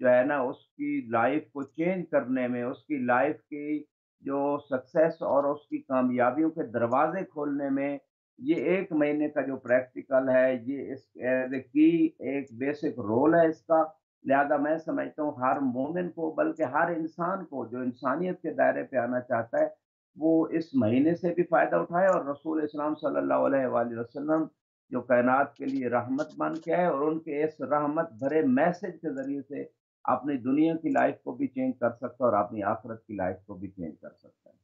جو ہے نا اس کی لائف کو چینج کرنے میں، اس کی لائف کی جو سکسیس اور اس کی کامیابیوں کے دروازے کھولنے میں یہ 1 مہینے کا جو پریکٹیکل ہے، یہ اس ایز اے کی ایک بیسک رول ہے اس کا۔ لہذا میں سمجھتا ہوں ہر مومن کو، بلکہ ہر انسان کو جو انسانیت کے دائرے پہ آنا چاہتا ہے، وہ اس مہینے سے بھی فائدہ اٹھائے، اور رسول اسلام صلی اللہ علیہ وآلہ وسلم جو کائنات کے لیے رحمت بن کے آئے، اور ان کے اس رحمت بھرے میسج کے ذریعے سے اپنی دنیا کی لائف کو بھی چینج کر سکتا ہے اور اپنی آخرت کی لائف کو بھی چینج کر سکتا ہے۔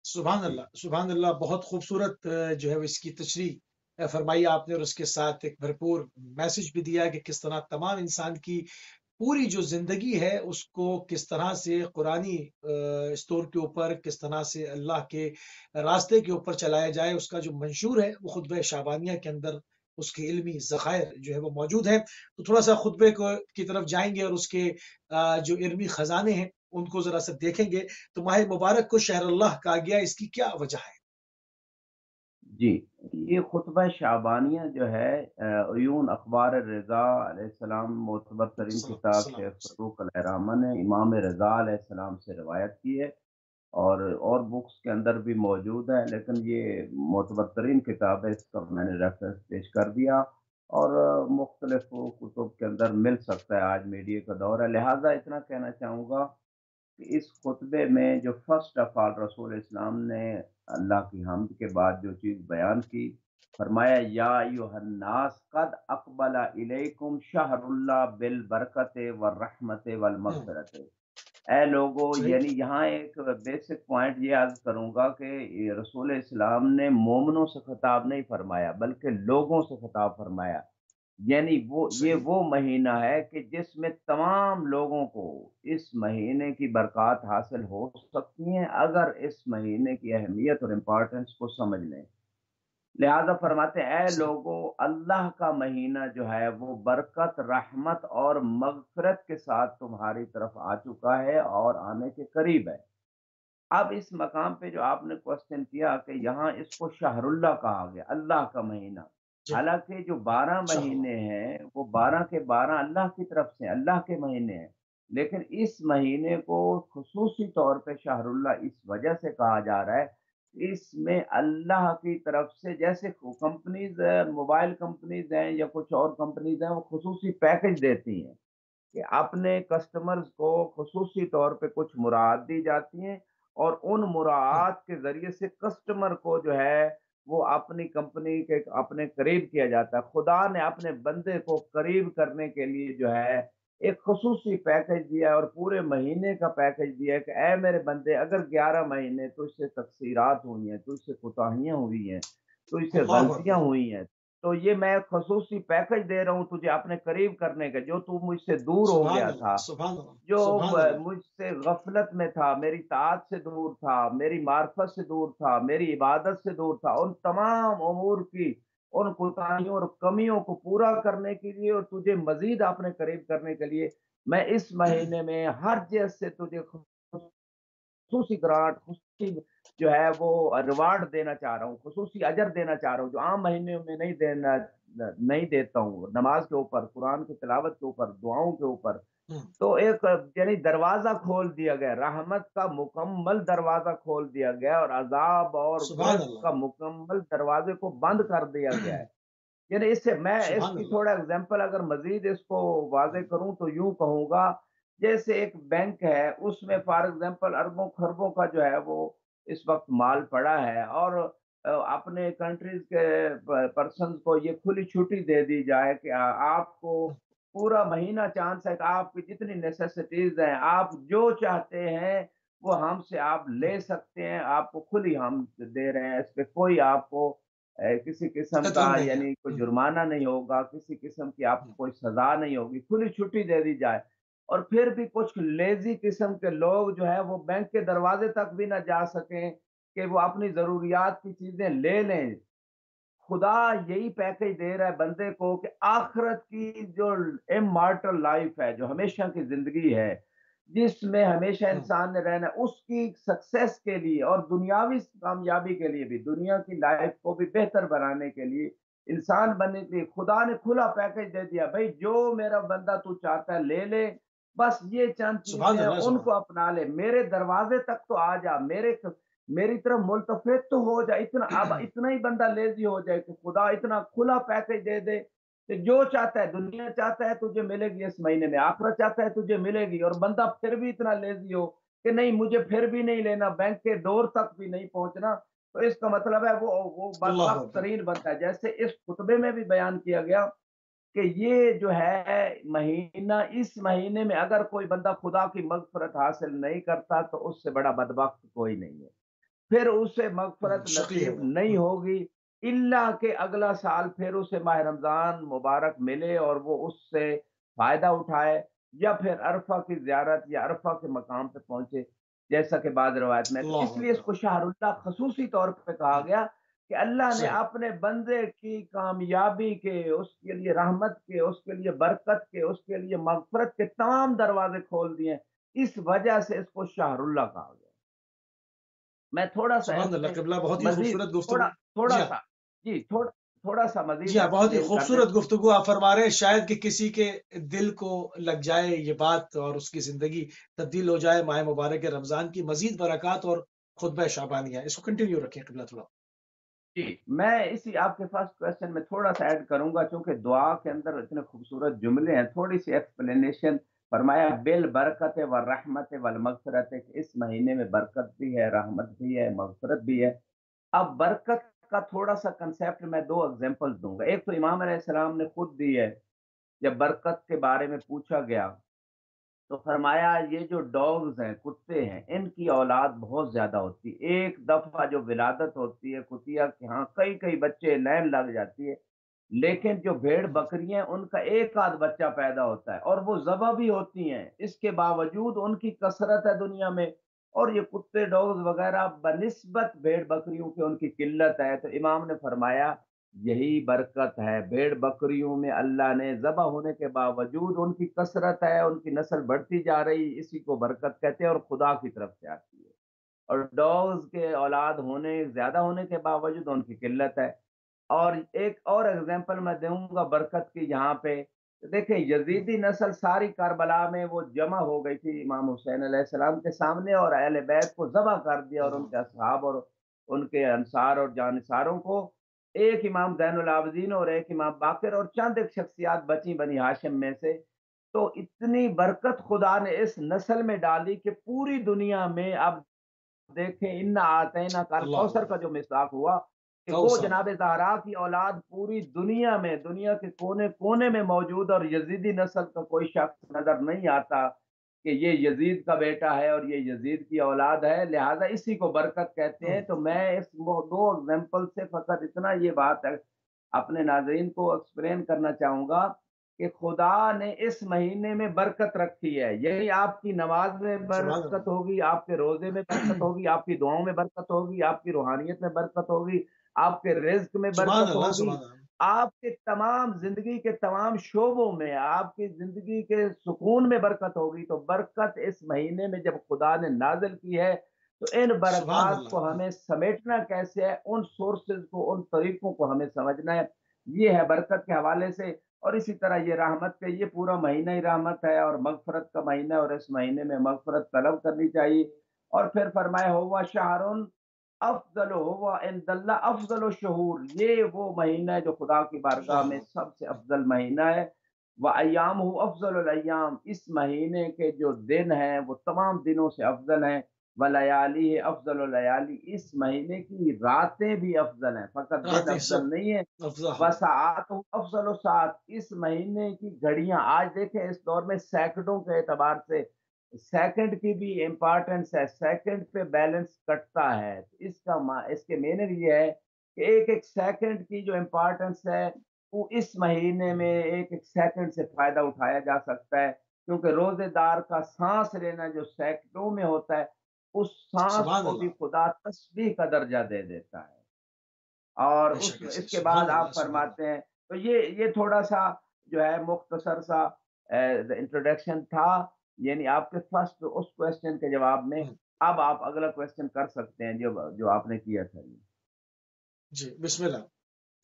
سبحان جی اللہ، سبحان اللہ، بہت خوبصورت جو ہے وہ اس کی تشریح فرمائی آپ نے، اور اس کے ساتھ ایک بھرپور میسج بھی دیا کہ کس طرح تمام انسان کی پوری جو زندگی ہے اس کو کس طرح سے قرآنی اسطور کے اوپر، کس طرح سے اللہ کے راستے کے اوپر چلایا جائے، اس کا جو منشور ہے وہ خطبہ شعبانیہ کے اندر اس کے علمی ذخائر جو ہے وہ موجود ہے۔ تو تھوڑا سا خطبے کی طرف جائیں گے اور اس کے جو علمی خزانے ہیں ان کو ذرا سا دیکھیں گے۔ تو ماہ مبارک کو شہر اللہ کہا گیا، اس کی کیا وجہ ہے؟ جی، یہ خطبہ شعبانیہ جو ہے عیون اخبار رضا علیہ السلام، معتبر ترین کتاب السلام شیخ صدوق علیہ الرحمن نے امام رضا علیہ السلام سے روایت کی ہے، اور بکس کے اندر بھی موجود ہے، لیکن یہ معتبر ترین کتاب ہے، اس کا میں نے ریفرنس پیش کر دیا، اور مختلف کتب کے اندر مل سکتا ہے، آج میڈیا کا دور ہے، لہٰذا اتنا کہنا چاہوں گا کہ اس خطبے میں جو فرسٹ آف آل رسول اسلام نے اللہ کی حمد کے بعد جو چیز بیان کی، فرمایا یا ایھا الناس قد اقبل الیکم شہر اللہ بالبرکت والرحمت ہوں، والمغفرت۔ اے لوگو، صحیح، یعنی یہاں ایک بیسک پوائنٹ یہ عرض کروں گا کہ یہ رسول اسلام نے مومنوں سے خطاب نہیں فرمایا بلکہ لوگوں سے خطاب فرمایا، یعنی صحیح، وہ مہینہ ہے کہ جس میں تمام لوگوں کو اس مہینے کی برکات حاصل ہو سکتی ہیں اگر اس مہینے کی اہمیت اور امپورٹنس کو سمجھ لیں۔ لہذا ہوں، فرماتے ہیں اے صحیح، لوگوں، اللہ کا مہینہ جو ہے وہ برکت، رحمت اور مغفرت کے ساتھ تمہاری طرف آ چکا ہے اور آنے کے قریب ہے۔ اب اس مقام پہ جو آپ نے کوشچن کیا کہ یہاں اس کو شہر اللہ کہا گیا، اللہ کا مہینہ، جی، حالانکہ جو 12 شاہ اللہ، مہینے ہیں وہ 12 کے 12 اللہ کی طرف سے، اللہ کے مہینے ہیں، لیکن اس مہینے کو خصوصی طور پہ شہر اللہ اس وجہ سے کہا جا رہا ہے، اس میں اللہ کی طرف سے جیسے کمپنیز، موبائل کمپنیز ہیں یا کچھ اور کمپنیز ہیں، وہ خصوصی پیکج دیتی ہیں کہ اپنے کسٹمرز کو خصوصی طور پہ کچھ مراعات دی جاتی ہیں، اور ان ہوں، مراعات کے ذریعے سے کسٹمر کو جو ہے وہ اپنی کمپنی کے اپنے قریب کیا جاتا ہے۔ خدا نے اپنے بندے کو قریب کرنے کے لیے جو ہے ایک خصوصی پیکج دیا ہے، اور پورے مہینے کا پیکج دیا ہے کہ اے میرے بندے، اگر 11 مہینے تجھ سے تقصیرات ہوئی ہیں، تجھ سے کوتاہیاں ہوئی ہیں، تجھ سے اللہ غلطیاں اکبر، ہوئی ہیں، تو یہ میں خصوصی پیکج دے رہا ہوں تجھے اپنے قریب کرنے کا، جو تو مجھ سے دور ہو سبحان گیا اللہ، تھا، سبحان اللہ، جو سبحان اللہ، مجھ سے غفلت میں تھا، میری طاعت سے دور تھا، میری معرفت سے دور تھا، میری عبادت سے دور تھا، ان تمام امور کی، ان کوتاہیوں اور کمیوں کو پورا کرنے کے لیے اور تجھے مزید اپنے قریب کرنے کے لیے میں اس مہینے میں ہر چیز سے تجھے خصوصی گرانٹ، خصوصی جو ہے وہ ریوارڈ دینا چاہ رہا ہوں، خصوصی اجر دینا چاہ رہا ہوں جو عام مہینوں میں نہیں دیتا ہوں، نماز کے اوپر، قرآن کی تلاوت کے اوپر، دعاؤں کے اوپر۔ ہوں، تو ایک یعنی دروازہ کھول دیا گیا، رحمت کا مکمل دروازہ کھول دیا گیا، اور عذاب اور سبحان گرفت اللہ، کا مکمل دروازے کو بند کر دیا گیا ہے۔ یعنی اس سے میں اس سبحان کی اللہ، تھوڑا اگزامپل اگر مزید اس کو واضح کروں تو یوں کہوں گا، جیسے ایک بینک ہے، اس میں فار ایگزامپل اربوں خربوں کا جو ہے وہ اس وقت مال پڑا ہے، اور اپنے کنٹریز کے پرسنز کو یہ کھلی چھٹی دے دی جائے کہ آپ کو پورا مہینہ چانس ہے کہ آپ کی جتنی نیسیسٹیز ہیں، آپ جو چاہتے ہیں وہ ہم سے آپ لے سکتے ہیں، آپ کو کھلی ہم دے رہے ہیں، اس پہ کوئی آپ کو کسی قسم خطرہ کا نہیں ہے، یعنی کوئی جرمانہ نہیں ہوگا، کسی قسم کی آپ کو کوئی سزا نہیں ہوگی، کھلی چھٹی دے دی جائے۔ اور پھر بھی کچھ لیزی قسم کے لوگ جو ہے وہ بینک کے دروازے تک بھی نہ جا سکیں کہ وہ اپنی ضروریات کی چیزیں لے لیں۔ خدا یہی پیکج دے رہا ہے بندے کو کہ آخرت کی جو امارٹل لائف ہے، جو ہمیشہ کی زندگی ہے، جس میں ہمیشہ ہوں، انسان نے رہنا ہے، اس کی سکسیس کے لیے اور دنیاوی کامیابی کے لیے بھی، دنیا کی لائف کو بھی بہتر بنانے کے لیے انسان بننے کے لیے خدا نے کھلا پیکج دے دیا، بھائی جو میرا بندہ تو چاہتا ہے لے لے، بس یہ چند چیزیں سبحان ہیں اللہ، ان سبحان کو اپنا لے، میرے دروازے تک تو آ جا، میری طرف ملتفت تو ہو جا، اتنا اب اللہ۔ اتنا ہی بندہ لیزی ہو جائے کہ خدا اتنا کھلا پیکج دے دے کہ جو چاہتا ہے، دنیا چاہتا ہے تجھے ملے گی اس مہینے میں، آخرت چاہتا ہے تجھے ملے گی، اور بندہ پھر بھی اتنا لیزی ہو کہ نہیں مجھے پھر بھی نہیں لینا، بینک کے ڈور تک بھی نہیں پہنچنا، تو اس کا مطلب ہے وہ اللہ بدبخت اکبر۔ ترین بنتا ہے، جیسے اس خطبے میں بھی بیان کیا گیا کہ یہ جو ہے مہینہ، اس مہینے میں اگر کوئی بندہ خدا کی مغفرت حاصل نہیں کرتا تو اس سے بڑا بدبخت کوئی نہیں ہے، پھر اسے مغفرت شقی ہے نصیب وہ۔ نہیں ہوگی الا کہ اگلا سال پھر اسے ماہ رمضان مبارک ملے اور وہ اس سے فائدہ اٹھائے، یا پھر عرفہ کی زیارت یا عرفہ کے مقام پہ پہنچے، جیسا کہ بعض روایت میں، تو اللہ اس لیے اس اکبر۔ کو شہر اللہ خصوصی طور پہ کہا گیا کہ اللہ نے صحیح۔ اپنے بندے کی کامیابی کے، اس کے لیے رحمت کے، اس کے لیے برکت کے، اس کے لیے مغفرت کے تمام دروازے کھول دیے ہیں، اس وجہ سے اس کو شہر اللہ کہا گیا۔ میں تھوڑا سا سبحان اس اللہ میں قبلہ، بہت ہی مزید خوبصورت تھوڑا گفتگو۔ تھوڑا جی ہاں، سا جی تھوڑا سا جی مزید ہاں، بہت ہی ایکسپلین کر خوبصورت دیتا گفتگو آپ فرما رہے ہیں، شاید کہ کسی کے دل کو لگ جائے یہ بات اور اس کی زندگی تبدیل ہو جائے ماہ مبارک رمضان کی مزید برکات اور خطبہ شعبانیہ، اس کو کنٹینیو رکھیں قبلہ تھوڑا۔ جی میں اسی آپ کے فرسٹ کوشچن میں تھوڑا سا ایڈ کروں گا، چونکہ دعا کے اندر اتنے خوبصورت جملے ہیں، تھوڑی سی ایکسپلینیشن فرمایا، بل برکت و رحمت و مغفرت، کہ اس مہینے میں برکت بھی ہے، رحمت بھی ہے، مغفرت بھی ہے۔ اب برکت کا تھوڑا سا کنسیپٹ میں دو ایگزامپل دوں گا، ایک تو امام علیہ السلام نے خود دی ہے، جب برکت کے بارے میں پوچھا گیا تو فرمایا یہ جو ڈاگز ہیں، کتے ہیں، ان کی اولاد بہت زیادہ ہوتی ہے، ایک دفعہ جو ولادت ہوتی ہے کتیا کے ہاں کئی کئی بچے لائن لگ جاتی ہے، لیکن جو بھیڑ بکریاں ان کا ایک آدھ بچہ پیدا ہوتا ہے اور وہ ذبح بھی ہوتی ہیں، اس کے باوجود ان کی کثرت ہے دنیا میں، اور یہ کتے ڈاگز وغیرہ بنسبت بھیڑ بکریوں کے ان کی قلت ہے، تو امام نے فرمایا یہی برکت ہے، بھیڑ بکریوں میں اللہ نے ذبح ہونے کے باوجود ان کی کثرت ہے، ان کی نسل بڑھتی جا رہی، اسی کو برکت کہتے ہیں اور خدا کی طرف سے آتی ہے، اور ڈاگز کے اولاد ہونے زیادہ ہونے کے باوجود ان کی قلت ہے۔ اور ایک اور ایگزامپل میں دوں گا برکت کی یہاں پہ، دیکھیں یزیدی نسل ساری کربلا میں وہ جمع ہو گئی تھی امام حسین علیہ السلام کے سامنے، اور اہل بیت کو ذبح کر دیا، اور ان کے اصحاب اور ان کے انصار اور جانصاروں کو، ایک امام زین العابدین اور ایک امام باقر اور چند ایک شخصیات بچی بنی ہاشم میں سے، تو اتنی برکت خدا نے اس نسل میں ڈالی کہ پوری دنیا میں اب دیکھیں ان آتینا کال اللہ کوثر کا اکبر۔ جو مصداق ہوا کہ وہ کوثر۔ جناب زہرا کی اولاد پوری دنیا میں، دنیا کے کونے کونے میں موجود، اور یزیدی نسل کا کوئی شخص نظر نہیں آتا کہ یہ یزید کا بیٹا ہے اور یہ یزید کی اولاد ہے، لہذا اسی کو برکت کہتے ہیں۔ تو میں اس دو ایگزامپل سے فقط اتنا یہ بات ہے اپنے ناظرین کو ایکسپلین کرنا چاہوں گا کہ خدا نے اس مہینے میں برکت رکھی ہے، یعنی آپ کی نماز میں سبحان برکت اللہ۔ ہوگی، آپ کے روزے میں برکت ہوگی، آپ کی دعاؤں میں برکت ہوگی، آپ کی روحانیت میں برکت ہوگی، آپ کے رزق میں سبحان برکت اللہ، ہوگی، سبحان اللہ۔ آپ کے تمام زندگی کے تمام شعبوں میں، آپ کی زندگی کے سکون میں برکت ہوگی۔ تو برکت اس مہینے میں جب خدا نے نازل کی ہے تو ان سبحان برکات اللہ۔ کو ہمیں سمیٹنا کیسے ہے، ان سورسز کو، ان طریقوں کو ہمیں سمجھنا ہے، یہ ہے برکت کے حوالے سے۔ اور اسی طرح یہ رحمت کا، یہ پورا مہینہ ہی رحمت ہے اور مغفرت کا مہینہ ہے، اور اس مہینے میں مغفرت طلب کرنی چاہیے۔ اور پھر فرمایا ہوا شہر افضل، ہوا عند اللہ افضل الشہور، یہ وہ مہینہ ہے جو خدا کی بارگاہ میں اللہ سب سے افضل مہینہ ہے، وہ ایام ہو افضل الایام، اس مہینے کے جو دن ہیں وہ تمام دنوں سے افضل ہیں، ولیالی افضل الیالی، اس مہینے کی راتیں بھی افضل ہیں، فقط دن راتیں سب افضل نہیں ہے، افضل۔ وساعت افضل و ساعت، اس مہینے کی گھڑیاں آج دیکھیں اس دور میں سیکنڈوں کے اعتبار سے سیکنڈ کی بھی امپارٹنس ہے، سیکنڈ پہ بیلنس کٹتا ہے، اس کے مینر یہ ہے کہ ایک ایک سیکنڈ کی جو امپارٹنس ہے وہ اس مہینے میں ایک ایک سیکنڈ سے فائدہ اٹھایا جا سکتا ہے، کیونکہ روزے دار کا سانس لینا جو سیکنڈوں میں ہوتا ہے، اس سانس سبحان کو بھی اللہ۔ خدا تسبیح کا درجہ دے دیتا ہے۔ اور بے شک ایسے، اس کے بعد سبحان اللہ، آپ سبحان فرماتے ہیں، تو یہ تھوڑا سا جو ہے مختصر سا انٹروڈکشن تھا، یعنی آپ کے فرسٹ اس کوشچن کے جواب میں، اللہ۔ اب آپ اگلا کوشچن کر سکتے ہیں جو آپ نے کیا تھا۔ جی بسم اللہ۔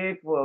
1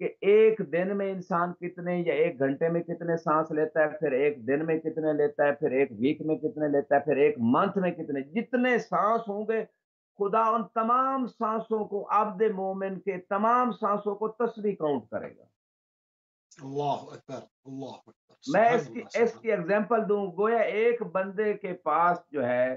کہ ایک دن میں انسان کتنے یا ایک گھنٹے میں کتنے سانس لیتا ہے، پھر ایک دن میں کتنے لیتا ہے، پھر ایک ویک میں کتنے لیتا ہے، پھر ایک منتھ میں کتنے، جتنے سانس ہوں گے خدا ان تمام سانسوں کو، عبد مومن کے تمام سانسوں کو تسبیح کاؤنٹ کرے گا۔ اللہ اکبر، اللہ اکبر، میں سبحان اللہ، اس سبحان کی اگزامپل دوں، گویا ایک بندے کے پاس جو ہے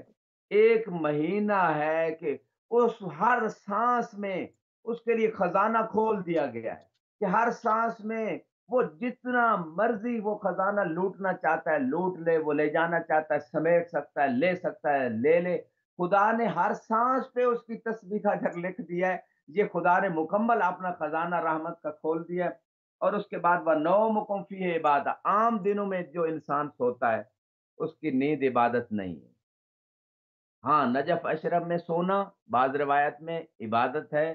ایک مہینہ ہے کہ اس ہر سانس میں اس کے لیے خزانہ کھول دیا گیا ہے کہ ہر سانس میں وہ جتنا مرضی وہ خزانہ لوٹنا چاہتا ہے لوٹ لے، وہ لے جانا چاہتا ہے سمیٹ سکتا ہے، لے سکتا ہے لے لے۔ خدا نے ہر سانس پہ اس کی تسبیح کا اجر لکھ دیا ہے۔ یہ خدا نے مکمل اپنا خزانہ رحمت کا کھول دیا ہے۔ اور اس کے بعد وہ نومکم فیہ عبادہ، عام دنوں میں جو انسان سوتا ہے اس کی نیند عبادت نہیں ہے۔ ہاں، نجف اشرف میں سونا بعض روایت میں عبادت ہے۔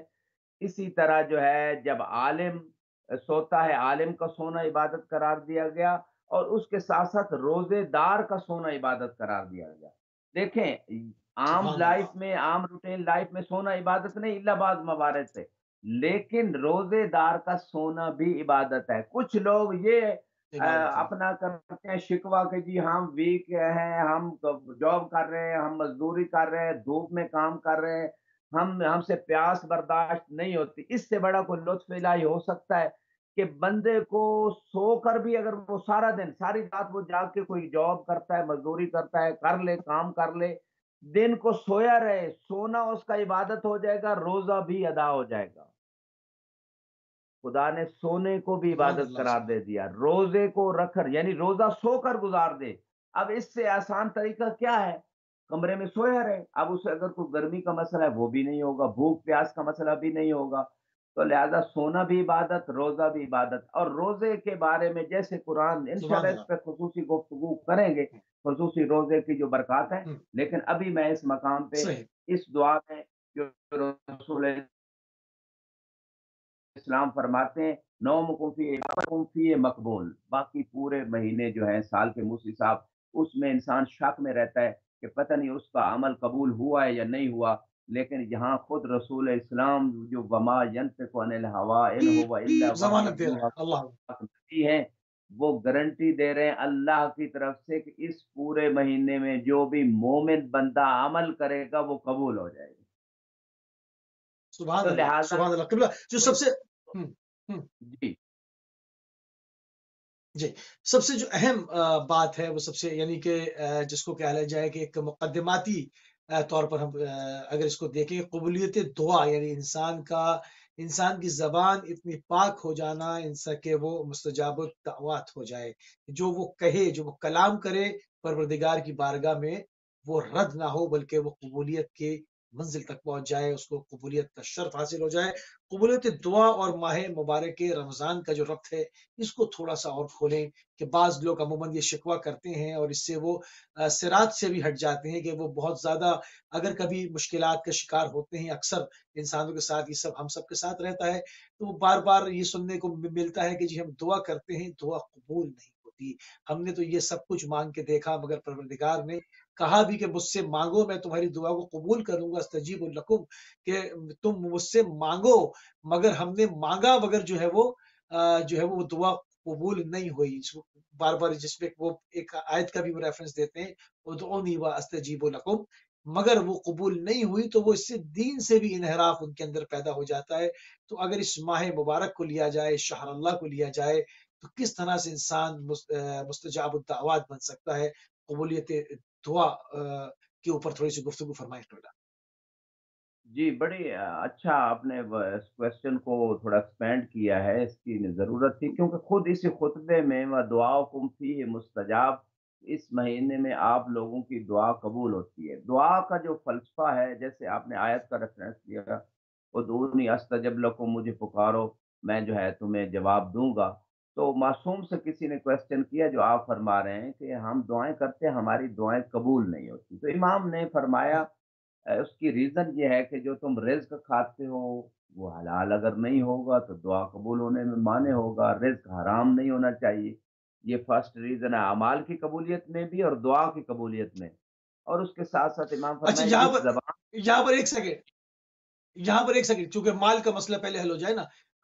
اسی طرح جو ہے جب عالم سوتا ہے، عالم کا سونا عبادت قرار دیا گیا، اور اس کے ساتھ ساتھ روزے دار کا سونا عبادت قرار دیا گیا۔ دیکھیں، عام سبحان لائف اللہ، میں، عام روٹین لائف میں سونا عبادت نہیں، الا بعض موارد سے، لیکن روزے دار کا سونا بھی عبادت ہے۔ کچھ لوگ یہ عبادت ہے، اپنا کرتے ہیں شکوہ کہ جی ہم ویک ہیں، ہم جاب کر رہے ہیں، ہم مزدوری کر رہے ہیں، دھوپ میں کام کر رہے ہیں، ہم سے پیاس برداشت نہیں ہوتی۔ اس سے بڑا کوئی لطف الہی ہو سکتا ہے کہ بندے کو سو کر بھی، اگر وہ سارا دن ساری رات وہ جاگ کے کوئی جاب کرتا ہے، مزدوری کرتا ہے، کر لے کام کر لے، دن کو سویا رہے، سونا اس کا عبادت ہو جائے گا، روزہ بھی ادا ہو جائے گا۔ خدا نے سونے کو بھی سبحان عبادت اللہ، قرار سبحان دے دیا، روزے کو رکھ کر، یعنی روزہ سو کر گزار دے۔ اب اس سے آسان طریقہ کیا ہے؟ کمرے میں سویا رہے۔ اب اسے اگر کوئی گرمی کا مسئلہ ہے وہ بھی نہیں ہوگا، بھوک پیاس کا مسئلہ بھی نہیں ہوگا، تو لہذا سونا بھی عبادت، روزہ بھی عبادت۔ اور روزے کے بارے میں جیسے قرآن سبحان انشاءاللہ اس اللہ، پہ خصوصی گفتگو کریں گے، خصوصی روزے کی جو برکات ہیں، ہم، لیکن ابھی میں اس مقام پہ صحیح، اس دعا میں جو رسول اسلام فرماتے ہیں، نوم فی مقبول، باقی پورے مہینے جو ہیں سال کے موسی صاحب، اس میں انسان شک میں رہتا ہے کہ پتہ نہیں اس کا عمل قبول ہوا ہے یا نہیں ہوا، لیکن یہاں خود رسول اسلام جو وما ینطق عن الہوا ان هو الا وحی ضمانت دے رہا ہے یوحی اللہ، نبی ہیں، وہ گارنٹی دے رہے ہیں اللہ کی طرف سے کہ اس پورے مہینے میں جو بھی مومن بندہ عمل کرے گا وہ قبول ہو جائے گا۔ سبحان تو اللہ، لہذا سبحان اللہ، قبلہ جو سب سے ہم، ہم، جی جی، سب سے جو اہم بات ہے وہ سب سے، یعنی کہ جس کو کہا جائے کہ ایک مقدماتی طور پر ہم اگر اس کو دیکھیں، قبولیت دعا، یعنی انسان کی زبان اتنی پاک ہو جانا انسان کہ وہ مستجاب الدعوات ہو جائے، جو وہ کہے، جو وہ کلام کرے پروردگار کی بارگاہ میں، وہ رد نہ ہو بلکہ وہ قبولیت کے منزل تک پہنچ جائے، اس کو قبولیت کا شرف حاصل ہو جائے۔ قبولیت دعا اور ماہ مبارک رمضان کا جو ربط ہے، اس کو تھوڑا سا اور کھولیں کہ بعض لوگ عموماً یہ شکوہ کرتے ہیں اور اس سے وہ صراط سے بھی ہٹ جاتے ہیں کہ وہ بہت زیادہ اگر کبھی مشکلات کا شکار ہوتے ہیں، اکثر انسانوں کے ساتھ یہ سب ہم سب کے ساتھ رہتا ہے، تو وہ بار بار یہ سننے کو ملتا ہے کہ جی ہم دعا کرتے ہیں، دعا قبول نہیں ہوتی، ہم نے تو یہ سب کچھ مانگ کے دیکھا مگر پروردگار نے کہا بھی کہ مجھ سے مانگو میں تمہاری دعا کو قبول کروں گا، استجیب لکم، کہ تم مجھ سے مانگو، مگر ہم نے مانگا مگر جو ہے وہ دعا قبول نہیں ہوئی۔ بار بار جس میں وہ ایک آیت کا بھی وہ ریفرنس دیتے ہیں، ادعونی واستجیب لکم، مگر وہ قبول نہیں ہوئی، تو وہ اس سے دین سے بھی انحراف ان کے اندر پیدا ہو جاتا ہے۔ تو اگر اس ماہ مبارک کو لیا جائے، شہر اللہ کو لیا جائے، تو کس طرح سے انسان مستجاب الدعوات بن سکتا ہے؟ قبولیت دعا کے اوپر تھوڑی سی گفتگو فرمائیں ٹوٹا۔ جی، بڑی اچھا آپ نے اس کوشچن کو تھوڑا ایکسپینڈ کیا ہے، اس کی ضرورت تھی کیونکہ خود اسی خطبے میں وَدُعَاؤُکُمْ فِیہِ مستجاب، اس مہینے میں آپ لوگوں کی دعا قبول ہوتی ہے۔ دعا کا جو فلسفہ ہے، جیسے آپ نے آیت کا ریفرنس کیا، ادعونی استجب لکم، مجھے پکارو میں جو ہے تمہیں جواب دوں گا، تو معصوم سے کسی نے کوشچن کیا جو آپ فرما رہے ہیں کہ ہم دعائیں کرتے ہیں ہماری دعائیں قبول نہیں ہوتی، تو امام نے فرمایا اس کی ریزن یہ ہے کہ جو تم رزق کھاتے ہو وہ حلال اگر نہیں ہوگا تو دعا قبول ہونے میں مانے ہوگا، رزق حرام نہیں ہونا چاہیے، یہ فرسٹ ریزن ہے اعمال کی قبولیت میں بھی اور دعا کی قبولیت میں۔ اور اس کے ساتھ ساتھ امام اچھا، فرمائے جس زبان یہاں پر ایک سیکنڈ، چونکہ مال کا مسئلہ پہلے حل ہو جائے نا،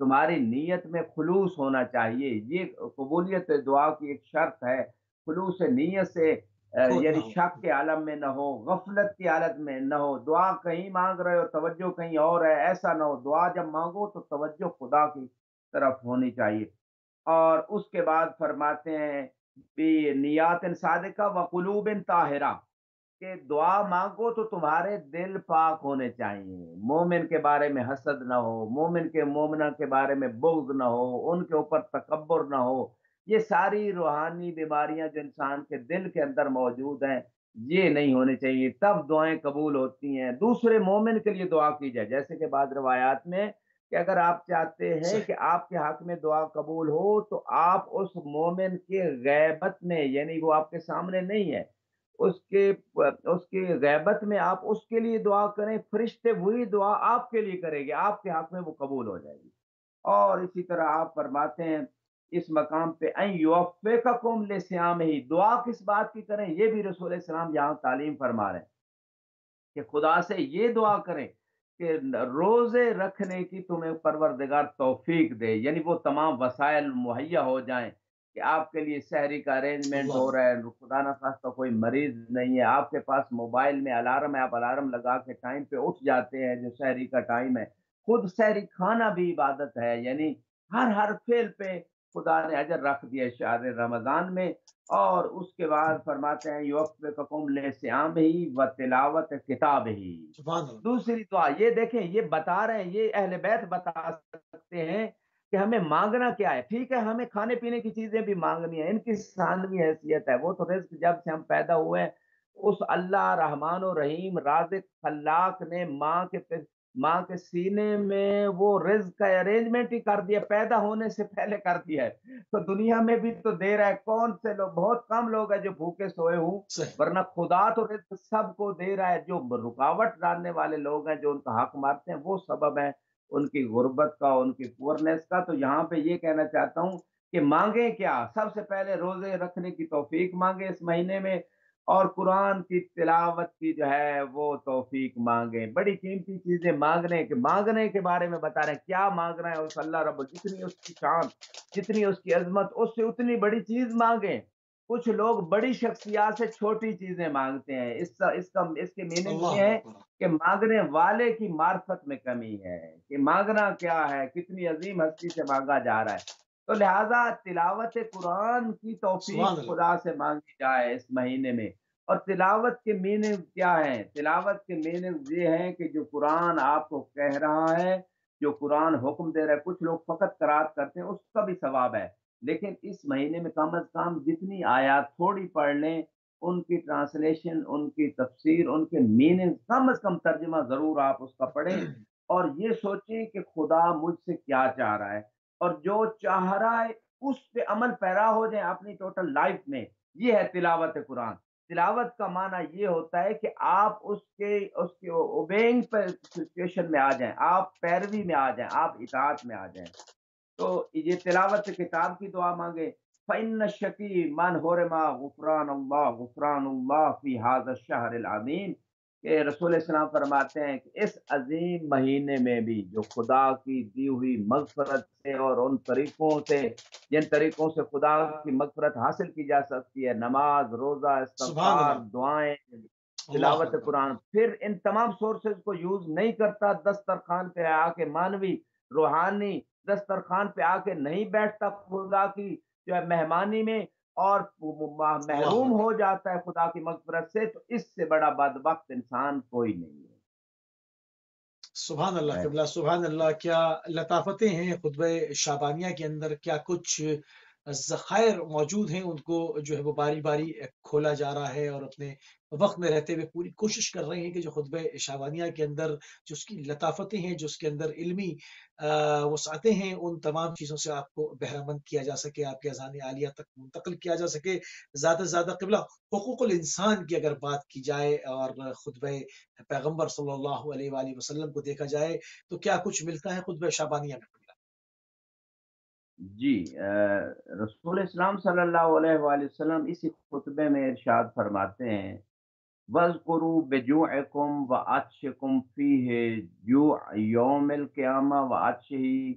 تمہاری نیت میں خلوص ہونا چاہیے، یہ قبولیت دعا کی ایک شرط ہے، خلوص نیت سے کھوٹ نہ یعنی ہو۔ شک کے عالم میں نہ ہو، غفلت کی حالت میں نہ ہو، دعا کہیں مانگ رہے ہو توجہ کہیں اور ہے، ایسا نہ ہو، دعا جب مانگو تو توجہ خدا کی طرف ہونی چاہیے۔ اور اس کے بعد فرماتے ہیں بھی نیات صادقہ و قلوب طاہرہ، کہ دعا مانگو تو تمہارے دل پاک ہونے چاہیے، مومن کے بارے میں حسد نہ ہو، مومن کے مومنہ کے بارے میں بغض نہ ہو، ان کے اوپر تکبر نہ ہو، یہ ساری روحانی بیماریاں جو انسان کے دل کے اندر موجود ہیں یہ نہیں ہونی چاہیے، تب دعائیں قبول ہوتی ہیں۔ دوسرے مومن کے لیے دعا کی جائے، جیسے کہ بعض روایات میں کہ اگر آپ چاہتے ہیں کہ صحیح، آپ کے حق میں دعا قبول ہو تو آپ اس مومن کے غیبت میں، یعنی وہ آپ کے سامنے نہیں ہے، اس کے اس کی غیبت میں آپ اس کے لیے دعا کریں، فرشتے وہی دعا آپ کے لیے کریں گے، آپ کے حق میں وہ قبول ہو جائے گی۔ اور اسی طرح آپ فرماتے ہیں اس مقام پہ ان یوفقکم لصیام ہی، دعا کس بات کی کریں یہ بھی رسول السلام یہاں تعلیم فرما رہے ہیں کہ خدا سے یہ دعا کریں کہ روزے رکھنے کی تمہیں پروردگار توفیق دے، یعنی وہ تمام وسائل مہیا ہو جائیں کہ آپ کے لیے سحری کا ارینجمنٹ اللہ ہو رہا ہے، خدا نہ خواستہ کوئی مریض نہیں ہے، آپ کے پاس موبائل میں الارم ہے، آپ الارم لگا کے ٹائم پہ اٹھ جاتے ہیں جو سحری کا ٹائم ہے، خود سحری کھانا بھی عبادت ہے، یعنی ہر فعل پہ خدا نے اجر رکھ دیا ہے شہر رمضان میں۔ اور اس کے بعد فرماتے ہیں یوفقکم لصیام ہی و تلاوت کتاب ہی، سبحان اللہ، دوسری دعا یہ دیکھیں، یہ بتا رہے ہیں، یہ اہل بیت بتا سکتے ہیں کہ ہمیں مانگنا کیا ہے۔ ٹھیک ہے ہمیں کھانے پینے کی چیزیں بھی مانگنی ہیں، ان کی ثانوی حیثیت ہے، وہ تو رزق جب سے ہم پیدا ہوئے ہیں اس اللہ رحمان و رحیم رازق خلاق نے ماں کے سینے میں وہ رزق کا ارینجمنٹ ہی کر دیا، پیدا ہونے سے پہلے کر دیا ہے، تو دنیا میں بھی تو دے رہا ہے، کون سے لوگ، بہت کم لوگ ہیں جو بھوکے سوئے ہوں، صحیح، ورنہ خدا تو رزق سب کو دے رہا ہے، جو رکاوٹ ڈالنے والے لوگ ہیں جو ان کا حق مارتے ہیں وہ سبب ہے ان کی غربت کا، ان کی پورنس کا۔ تو یہاں پہ یہ کہنا چاہتا ہوں کہ مانگیں کیا، سب سے پہلے روزے رکھنے کی توفیق مانگیں اس مہینے میں، اور قرآن کی تلاوت کی جو ہے وہ توفیق مانگیں، بڑی قیمتی چیزیں مانگنے کے بارے میں بتا رہے ہیں کیا مانگنا ہے اس اللہ رب جتنی اس کی شان، جتنی اس کی عظمت، اس سے اتنی بڑی چیز مانگیں۔ کچھ لوگ بڑی شخصیات سے چھوٹی چیزیں مانگتے ہیں، اس کے میننگ یہ اللہ ہے اکبر، کہ مانگنے والے کی معرفت میں کمی ہے، کہ مانگنا کیا ہے، کتنی عظیم ہستی سے مانگا جا رہا ہے۔ تو لہذا تلاوت قرآن کی توفیق سبحان اللہ، خدا سے مانگی جائے اس مہینے میں۔ اور تلاوت کے میننگ کیا ہے؟ تلاوت کے میننگ یہ ہیں کہ جو قرآن آپ کو کہہ رہا ہے، جو قرآن حکم دے رہا ہے، کچھ لوگ فقط قرات کرتے ہیں اس کا بھی ثواب ہے، لیکن اس مہینے میں کم از کم جتنی آیات تھوڑی پڑھ لیں، ان کی ٹرانسلیشن، ان کی تفسیر، ان کے میننگ، کم از کم ترجمہ ضرور آپ اس کا پڑھیں، اور یہ سوچیں کہ خدا مجھ سے کیا چاہ رہا ہے، اور جو چاہ رہا ہے اس پہ عمل پیرا ہو جائیں اپنی ٹوٹل لائف میں۔ یہ ہے تلاوت قرآن۔ تلاوت کا معنی یہ ہوتا ہے کہ آپ اس کے اوبینگ پر سچویشن میں آ جائیں، آپ پیروی میں آ جائیں، آپ اطاعت میں آ جائیں۔ تو یہ تلاوت کتاب کی دعا مانگے، فَإِنَّ الشَّقِيَّ مَنْ حُرِمَ غُفْرَانَ اللَّهِ فِي هَذَا الشَّهْرِ الْعَظِيمِ، کہ رسول السلام فرماتے ہیں کہ اس عظیم مہینے میں بھی جو خدا کی دی ہوئی مغفرت سے اور ان طریقوں سے جن طریقوں سے خدا کی مغفرت حاصل کی جا سکتی ہے، نماز، روزہ، سبحان استغفار، اللہ، دعائیں، اللہ تلاوت اکبر، قرآن، پھر ان تمام سورسز کو یوز نہیں کرتا، دسترخوان پہ آ کے مانوی روحانی دسترخوان پہ آ کے نہیں بیٹھتا خدا کی جو ہے مہمانی میں، اور اللہ محروم اکبر، ہو جاتا ہے خدا کی مغفرت سے، تو اس سے بڑا بدبخت انسان کوئی نہیں سبحان اللہ ہے۔ قبلہ، سبحان اللہ، کیا لطافتیں ہیں خطبہ شعبانیہ کے اندر، کیا کچھ ذخائر موجود ہیں، ان کو جو ہے وہ باری باری کھولا جا رہا ہے، اور اپنے وقت میں رہتے ہوئے پوری کوشش کر رہے ہیں کہ جو خطبہ شعبانیہ کے اندر جو اس کی لطافتیں ہیں، جو اس کے اندر علمی وسعتیں ہیں، ان تمام چیزوں سے آپ کو بہرہ مند کیا جا سکے، آپ کے اذہان عالیہ تک منتقل کیا جا سکے۔ زیادہ سے زیادہ قبلہ حقوق الانسان کی اگر بات کی جائے اور خطبہ پیغمبر صلی اللہ علیہ وآلہ وسلم کو دیکھا جائے تو کیا کچھ ملتا ہے خطبہ شعبانیہ میں؟ جی، رسول اسلام صلی اللہ علیہ وآلہ وسلم اسی خطبے میں ارشاد فرماتے ہیں وَاذْكُرُوا بِجُوعِكُمْ وَعَطْشِكُمْ فِيهِ جُوعَ يَوْمِ الْقِيَامَةِ وَعَطْشِهِ،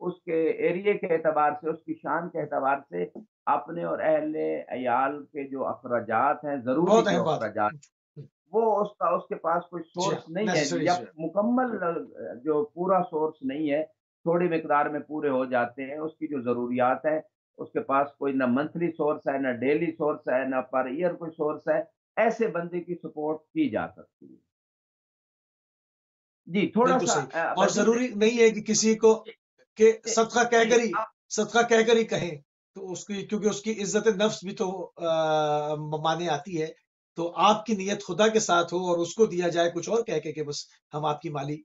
اس کے ایریے کے اعتبار سے، اس کی شان کے اعتبار سے اپنے اور اہل عیال کے جو اخراجات ہیں، ضروری بہت جو اہم بات ہے۔ اخراجات، وہ اس کے پاس کوئی جی سورس ہاں، نہیں ہے، یا نیسیسریز ہے۔ مکمل جو پورا سورس نہیں ہے، تھوڑی مقدار میں پورے ہو جاتے ہیں، اس کی جو ضروریات ہیں، اس کے پاس کوئی نہ منتھلی سورس ہے، نہ ڈیلی سورس ہے، نہ پر ایئر کوئی سورس ہے، ایسے بندے کی سپورٹ کی جا سکتی ہے۔ جی، تھوڑا بالکل سا صحیح، اور مزید ضروری نہیں ہے کہ کسی کو کہ جی صدقہ جی، صدقہ کہہ کر ہی کہیں، تو اس کی کیونکہ اس کی عزت نفس بھی تو مانے آتی ہے، تو آپ کی نیت خدا کے ساتھ ہو اور اس کو دیا جائے کچھ اور کہہ کے کہ بس ہم آپ کی مالی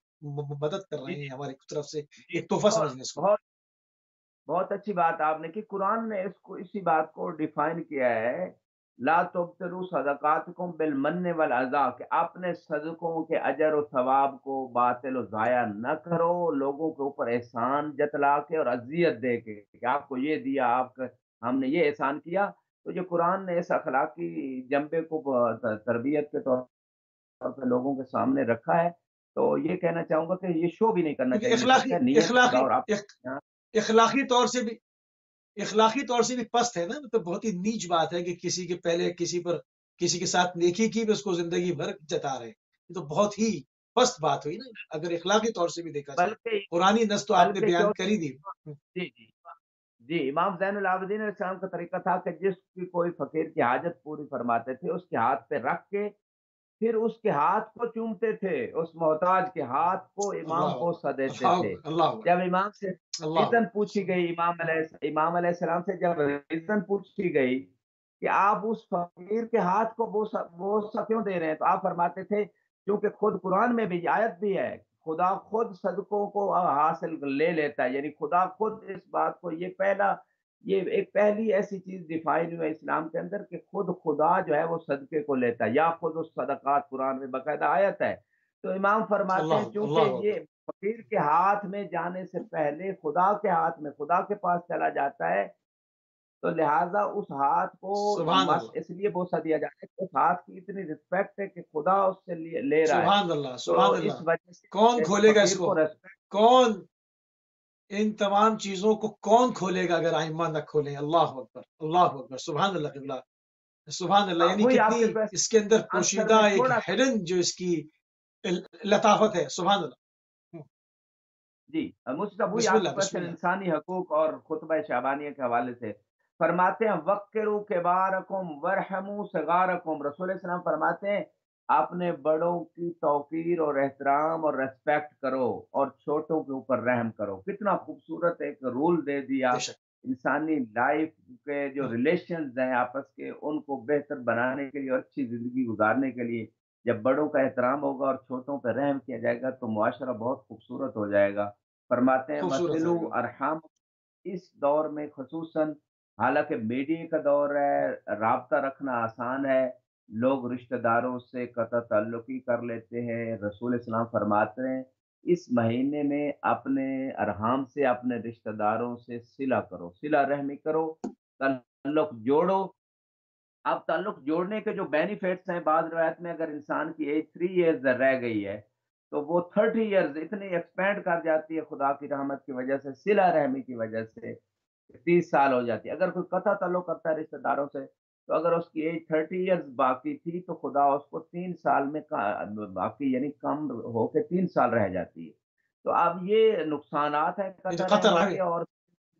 مدد کر جی رہے ہیں ہماری طرف سے، جی، ایک تحفہ بہت سمجھنے اس کو۔ بہت بہت اچھی بات آپ نے کی، قرآن نے اسی بات کو ڈیفائن کیا ہے، لا تبطلوا صدقاتکم بالمن والاذی، کہ اپنے صدقوں کے اجر و ثواب کو باطل و ضائع نہ کرو، لوگوں کے اوپر احسان جتلا کے اور اذیت دے کے کہ آپ کو یہ دیا، ہم نے یہ احسان کیا۔ تو یہ قرآن نے اس اخلاقی جنبے کو تربیت کے طور پہ لوگوں کے سامنے رکھا ہے۔ تو یہ کہنا چاہوں گا کہ یہ شو بھی نہیں کرنا کیونکہ چاہیے، مجھے لگتا ہے نیت خدا اور آپ، اخلاقی طور سے بھی اخلاقی طور سے بھی پست ہے نا، مطلب بہت ہی نیچ بات ہے کہ کسی کے پہلے کسی کے ساتھ نیکی کی بھی اس کو زندگی بھر جتا رہے، یہ تو بہت ہی پست بات ہوئی نا، اگر اخلاقی طور سے بھی دیکھا جائے۔ بلکہ قرآنی نص تو آپ نے بلکہ بیان کیوں کر ہی دی۔ جی جی جی، امام زین العابدین علیہ السلام کا طریقہ تھا کہ جس کی کوئی فقیر کی حاجت پوری فرماتے تھے، اس کے ہاتھ پہ رکھ کے پھر اس کے ہاتھ کو چومتے تھے، اس محتاج کے ہاتھ کو امام اللہ بوسہ اکبر، دیتے اللہ تھے۔ اکبر، اللہ اکبر، جب امام سے اللہ ریزن اکبر، پوچھی گئی، امام علیہ السلام سے جب ریزن پوچھی گئی کہ آپ اس فقیر کے ہاتھ کو بوسہ کیوں دے رہے ہیں، تو آپ فرماتے تھے کیونکہ خود قرآن میں بھی آیت بھی ہے، خدا خود صدقوں کو حاصل لے لیتا ہے، یعنی خدا خود اس بات کو، یہ ایک پہلی ایسی چیز ڈیفائن ہوئی ہے اسلام کے اندر کہ خود خدا جو ہے وہ صدقے کو لیتا ہے، یا خود اس صدقات، قرآن میں باقاعدہ آیت ہے۔ تو امام فرماتے ہیں اللہ اکبر، چونکہ اللہ اکبر، یہ فقیر کے ہاتھ میں جانے سے پہلے خدا کے ہاتھ میں، خدا کے پاس چلا جاتا ہے، تو لہٰذا اس ہاتھ کو سبحان اللہ، اس لیے بوسہ دیا جاتا ہے کہ اس ہاتھ کی اتنی رسپیکٹ ہے کہ خدا اس سے لے رہا ہے، سبحان اللہ، تو سبحان اس اللہ، وجہ کون سے کھولے گا اس فقیر کو؟ کو ریسپیکٹ۔ کون ان تمام چیزوں کو کون کھولے گا اگر ائمہ نہ کھولیں؟ اللہ اکبر، اللہ اکبر، سبحان اللہ قبلہ، سبحان اللہ، یعنی وہی آپ کتنی کے اس کے اندر آنسر پوشیدہ میں ایک تھوڑا سا، ہڈن جو اس کی لطافت ہے، سبحان اللہ۔ جی مجھ سے وہی بسم آپ کے اللہ، بسم کوشچن اللہ۔ انسانی حقوق اور خطبہ شعبانیہ کے حوالے سے فرماتے ہیں، وقروا کبارکم ورحموا صغارکم، رسول اللہ علیہ وسلم فرماتے ہیں اپنے بڑوں کی توقیر اور احترام اور ریسپیکٹ کرو اور چھوٹوں کے اوپر رحم کرو۔ کتنا خوبصورت ایک رول دے دیا بے شک، انسانی لائف کے، جو ریلیشنز ہیں آپس کے، ان کو بہتر بنانے کے لیے اور اچھی زندگی گزارنے کے لیے جب بڑوں کا احترام ہوگا اور چھوٹوں پہ رحم کیا جائے گا تو معاشرہ بہت خوبصورت ہو جائے گا۔ فرماتے ہیں خوبصورت وَصِلُوا ہے گا۔ ارحام، اس دور میں خصوصاً، حالانکہ میڈیا کا دور ہے، رابطہ رکھنا آسان ہے، لوگ رشتہ داروں سے قطع تعلقی کر لیتے ہیں، رسول اسلام فرماتے ہیں اس مہینے میں اپنے ارحام سے، اپنے رشتہ داروں سے صلہ کرو، صلہ رحمی کرو، تعلق جوڑو۔ اب تعلق جوڑنے کے جو بینیفٹس ہیں، بعض روایت میں اگر انسان کی ایج 3 ایئرز رہ گئی ہے تو وہ 30 ایئرز اتنی ایکسپینڈ کر جاتی ہے خدا کی رحمت کی وجہ سے، صلہ رحمی کی وجہ سے 30 سال ہو جاتی ہے۔ اگر کوئی قطع تعلق کرتا ہے رشتہ داروں سے، تو اگر اس کی ایج 30 ایئرز باقی تھی تو خدا اس کو 3 سال میں باقی، یعنی کم ہو کے 3 سال رہ جاتی ہے۔ تو اب یہ نقصانات ہیں یہ تو قطع قطر رحمی ہے، کے، اور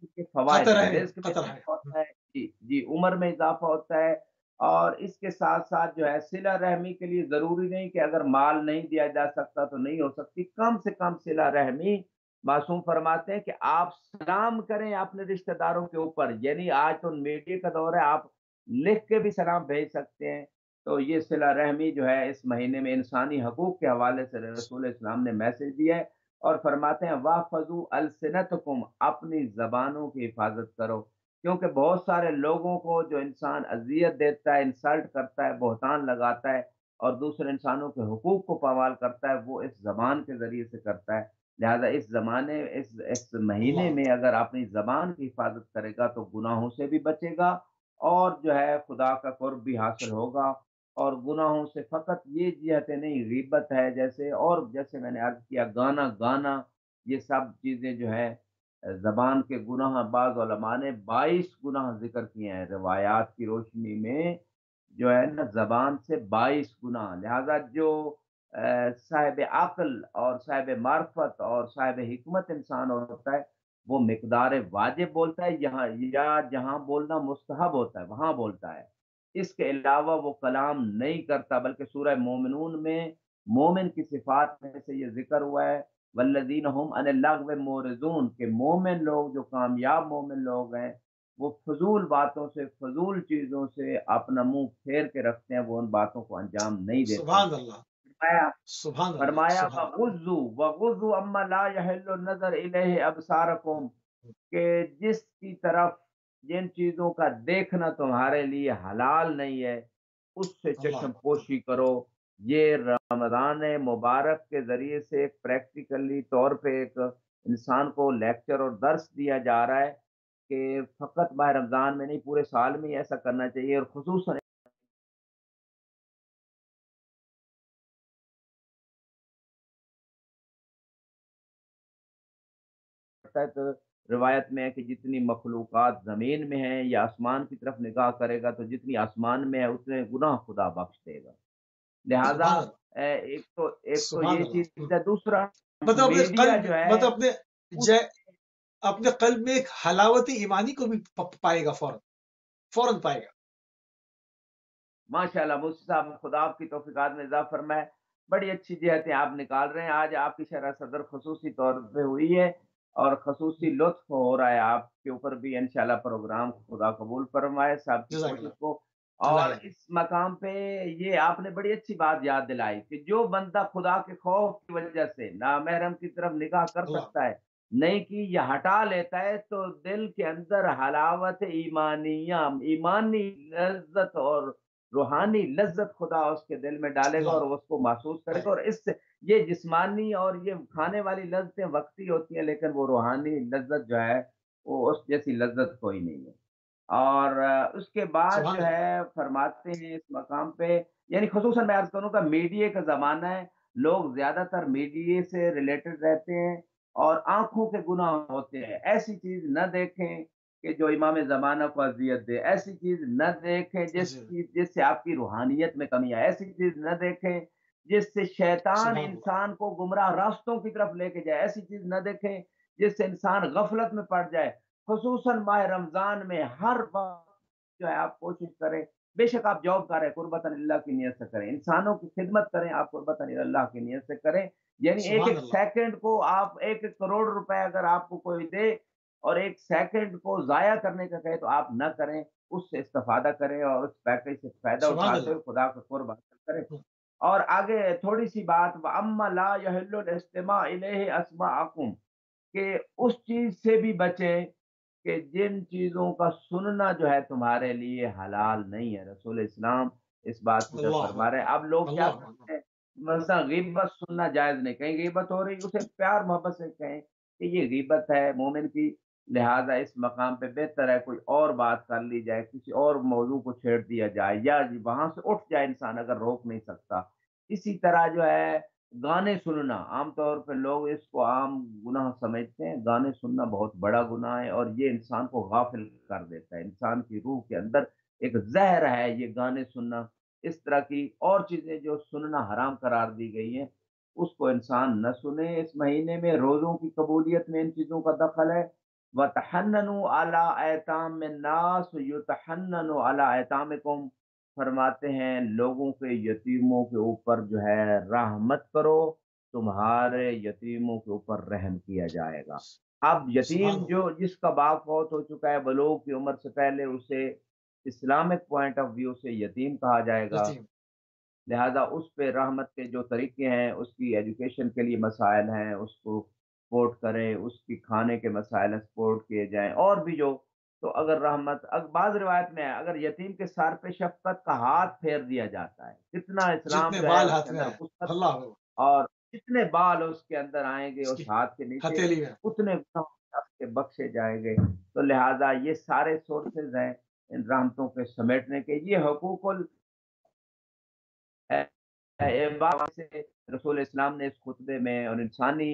اس کے فوائد قطر ہیں، ہے، رزق میں قطر ہے۔ اضافہ ہوتا ہے، جی جی، عمر میں اضافہ ہوتا ہے، اور اس کے ساتھ ساتھ جو ہے صلہ رحمی کے لیے ضروری نہیں کہ اگر مال نہیں دیا جا سکتا تو نہیں ہو سکتی، کم سے کم صلہ رحمی، معصوم فرماتے ہیں کہ آپ سلام کریں اپنے رشتہ داروں کے اوپر، یعنی آج تو میڈیا کا دور ہے، آپ لکھ کے بھی سلام بھیج سکتے ہیں۔ تو یہ صلہ رحمی جو ہے اس مہینے میں انسانی حقوق کے حوالے سے رسول اسلام نے میسج دیا ہے، اور فرماتے ہیں وَاحْفَظُوا أَلْسِنَتَكُمْ، اپنی زبانوں کی حفاظت کرو، کیونکہ بہت سارے لوگوں کو جو انسان اذیت دیتا ہے، انسلٹ کرتا ہے، بہتان لگاتا ہے اور دوسرے انسانوں کے حقوق کو پامال کرتا ہے، وہ اس زبان کے ذریعے سے کرتا ہے۔ لہذا اس مہینے اللہ میں اکبر، اگر اپنی زبان کی حفاظت کرے گا تو گناہوں سے بھی بچے گا، اور جو ہے خدا کا قرب بھی حاصل ہوگا، اور گناہوں سے فقط یہ جہتیں نہیں، غیبت ہے جیسے، اور جیسے میں نے عرض کیا گانا گانا، یہ سب چیزیں جو ہے زبان کے گناہ بعض علماء نے 22 گناہ ذکر کیے ہیں روایات کی روشنی میں، جو ہے نا زبان سے 22 گناہ، لہذا جو صاحب عقل اور صاحب معرفت اور صاحب حکمت انسان ہوتا ہے، وہ مقدار واجب بولتا ہے یہاں، یا جہاں بولنا مستحب ہوتا ہے وہاں بولتا ہے، اس کے علاوہ وہ کلام نہیں کرتا، بلکہ سورہ مومنون میں مومن کی صفات میں سے یہ ذکر ہوا ہے، والذین هم عن اللغو معرضون، کہ مومن لوگ جو کامیاب مومن لوگ ہیں وہ فضول باتوں سے، فضول چیزوں سے اپنا منہ پھیر کے رکھتے ہیں، وہ ان باتوں کو انجام نہیں دیتے ہیں۔ سبحان اللہ، فرمایا سبحان اللہ، فرمایا سبحان وغضوا اما لا يحل النظر الیہ ابصارکم، کہ جس کی طرف جن چیزوں کا دیکھنا تمہارے لیے حلال نہیں ہے اس سے اللہ، چشم پوشی کرو۔ یہ رمضان مبارک کے ذریعے سے ایک پریکٹیکلی طور پہ ایک انسان کو لیکچر اور درس دیا جا رہا ہے کہ فقط ماہ رمضان میں نہیں، پورے سال میں ہی ایسا کرنا چاہیے، اور خصوصاً تو روایت میں ہے کہ جتنی مخلوقات زمین میں ہیں یا آسمان کی طرف نگاہ کرے گا تو جتنی آسمان میں ہے اتنے گناہ خدا بخش دے گا، لہذا سبحان اللہ، ایک تو سبحان یہ اللہ۔ چیز ہے، دوسرا مطلب اپنے میڈیا قلب، جو ہے مطلب اس، جے اپنے قلب میں ایک حلاوت ایمانی کو بھی پائے گا، فوراً فوراً پائے گا۔ ماشاء اللہ مفتی صاحب، خدا آپ کی توفیقات میں اضافہ فرمائے، بڑی اچھی جہتیں آپ نکال رہے ہیں، آج آپ کی شرح صدر خصوصی طور پہ ہوئی ہے اور خصوصی لطف ہو رہا ہے آپ کے اوپر بھی، انشاءاللہ پروگرام خدا قبول فرمائے صاحب کی جزاک کوشش اللہ، کو۔ اللہ اور یحفظک۔ اس مقام پہ یہ آپ نے بڑی اچھی بات یاد دلائی کہ جو بندہ خدا کے خوف کی وجہ سے نامحرم کی طرف نگاہ کر اللہ، سکتا ہے، نہیں کی یا ہٹا لیتا ہے، تو دل کے اندر حلاوت ایمانیہ، ایمانی لذت اور روحانی لذت خدا اس کے دل میں ڈالے گا، اور اللہ وہ اس کو محسوس کرے پائے گا، گا۔ اور اس سے یہ جسمانی اور یہ کھانے والی لذتیں وقتی ہوتی ہیں، لیکن وہ روحانی لذت جو ہے وہ اس جیسی لذت کوئی نہیں ہے۔ اور اس کے بعد سبحان جو اللہ، ہے فرماتے ہیں اس مقام پہ، یعنی خصوصاً میں عرض کروں گا میڈیا کا زمانہ ہے، لوگ زیادہ تر میڈیا سے ریلیٹڈ رہتے ہیں اور آنکھوں کے گناہ ہوتے ہیں، ایسی چیز نہ دیکھیں کہ جو امام زمانہ کو اذیت دے، ایسی چیز نہ دیکھیں جی، جس سے آپ کی روحانیت میں کمی آئے، ایسی چیز نہ دیکھیں جس سے شیطان سبحان اللہ، انسان کو گمراہ راستوں کی طرف لے کے جائے، ایسی چیز نہ دیکھیں جس سے انسان غفلت میں پڑ جائے، خصوصاً ماہ رمضان میں ہر وقت جو ہے آپ کوشش کریں، بے شک آپ جاب کریں قربت اللہ کی نیت سے کریں، انسانوں کی خدمت کریں آپ قربت اللہ کی نیت سے کریں، یعنی ایک سبحان ایک اللہ، سیکنڈ کو آپ، ایک ایک کروڑ روپے اگر آپ کو کوئی دے اور ایک سیکنڈ کو ضائع کرنے کا کہے تو آپ نہ کریں، اس سے استفادہ کریں اور اس پیکج سے فائدہ سبحان اٹھاتے اللہ، ہوئے خدا کا قرب حاصل کریں۔ اور آگے تھوڑی سی بات، وَأَمَّا لَا يَحِلُّ الْإِسْتِمَاعُ إِلَيْهِ أَسْمَاعَكُمْ، کہ اس چیز سے بھی بچیں کہ جن چیزوں کا سننا جو ہے تمہارے لیے حلال نہیں ہے، رسول اسلام اس بات کی طرف اللہ فرما رہے ہیں۔ اکبر، اب لوگ کیا اللہ اکبر، کرتے ہیں، مثلا غیبت سننا جائز نہیں، کہیں غیبت ہو رہی اسے پیار محبت سے کہیں کہ یہ غیبت ہے مومن کی، لہذا اس مقام پہ بہتر ہے کوئی اور بات کر لی جائے، کسی اور موضوع کو چھیڑ دیا جائے، یا وہاں سے اٹھ جائے انسان اگر روک نہیں سکتا۔ اسی طرح جو ہے گانے سننا، عام طور پہ لوگ اس کو عام گناہ سمجھتے ہیں، گانے سننا بہت بڑا گناہ ہے اور یہ انسان کو غافل کر دیتا ہے، انسان کی روح کے اندر ایک زہر ہے یہ گانے سننا، اس طرح کی اور چیزیں جو سننا حرام قرار دی گئی ہیں اس کو انسان نہ سنے۔ اس مہینے میں روزوں کی قبولیت میں ان چیزوں کا دخل ہے، وَتَحَنَّنُوا عَلَىٰ أَيْتَامِ النَّاسِ يُتَحَنَّنُ عَلَىٰ أَيْتَامِكُمْ، فرماتے ہیں لوگوں کے یتیموں کے اوپر جو ہے رحمت کرو، تمہارے یتیموں کے اوپر رحم کیا جائے گا۔ اب سبحان یتیم اللہ، جو جس کا باپ فوت ہو چکا ہے بلوغ کی عمر سے پہلے، اسے اسلامک پوائنٹ آف ویو سے یتیم کہا جائے گا، یتیم، لہذا اس پہ رحمت کے جو طریقے ہیں، اس کی ایجوکیشن کے لیے مسائل ہیں اس کو سپورٹ کریں، اس کی کھانے کے مسائل ہیں سپورٹ کیے جائیں، اور بھی جو، تو اگر رحمت بعض روایت میں ہے اگر یتیم کے سر پہ شفقت کا ہاتھ پھیر دیا جاتا ہے، کتنا اسلام جتنے جو ہے بال اس کے ہاتھ میں اندر آئے، وسعت، اللہ اکبر، اور جتنے بال اس کے اندر آئیں گے اس اس کی ہاتھ کے نیچے ہتھیلی میں، اتنے گناہ اس کے بخشے جائیں گے۔ تو لہذا یہ سارے سورسز ہیں ان رحمتوں کے سمیٹنے کے، یہ حقوق بات سے رسول اسلام نے اس خطبے میں اور انسانی